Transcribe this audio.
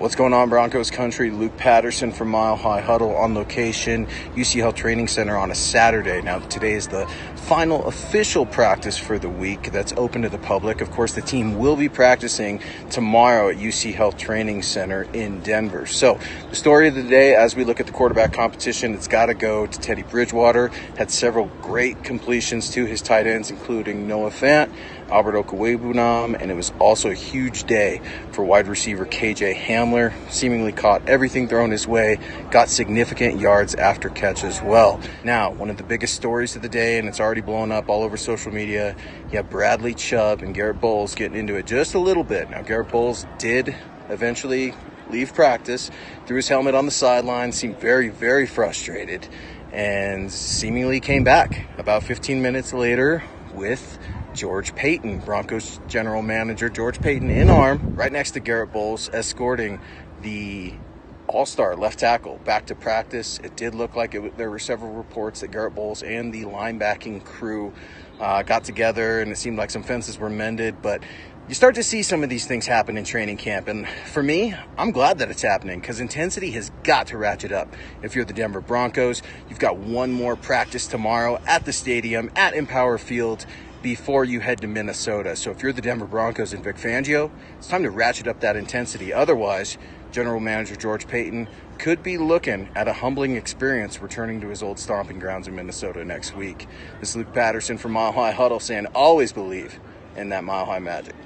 What's going on, Broncos country? Luke Patterson from Mile High Huddle on location, UC Health Training Center on a Saturday. Now, today is the final official practice for the week that's open to the public. Of course, the team will be practicing tomorrow at UC Health Training Center in Denver. So, the story of the day, as we look at the quarterback competition, it's got to go to Teddy Bridgewater. Had several great completions to his tight ends, including Noah Fant, Albert Okwuegbunam, and it was also a huge day for wide receiver KJ Hamler. Seemingly caught everything thrown his way, got significant yards after catch as well. Now, one of the biggest stories of the day, and it's already blown up all over social media, you have Bradley Chubb and Garrett Bowles getting into it just a little bit. Now, Garrett Bowles did eventually leave practice, threw his helmet on the sideline, seemed very, very frustrated, and seemingly came back about 15 minutes later with George Paton, Broncos general manager George Paton, in arm, right next to Garrett Bowles, escorting the all-star left tackle back to practice. It did look like there were several reports that Garrett Bowles and the linebacking crew got together, and it seemed like some fences were mended, but you start to see some of these things happen in training camp. And for me, I'm glad that it's happening because intensity has got to ratchet up. If you're the Denver Broncos, you've got one more practice tomorrow at the stadium at Empower Field before you head to Minnesota. So if you're the Denver Broncos and Vic Fangio, it's time to ratchet up that intensity. Otherwise, General Manager George Paton could be looking at a humbling experience returning to his old stomping grounds in Minnesota next week. This is Luke Patterson from Mile High Huddle saying always believe in that Mile High magic.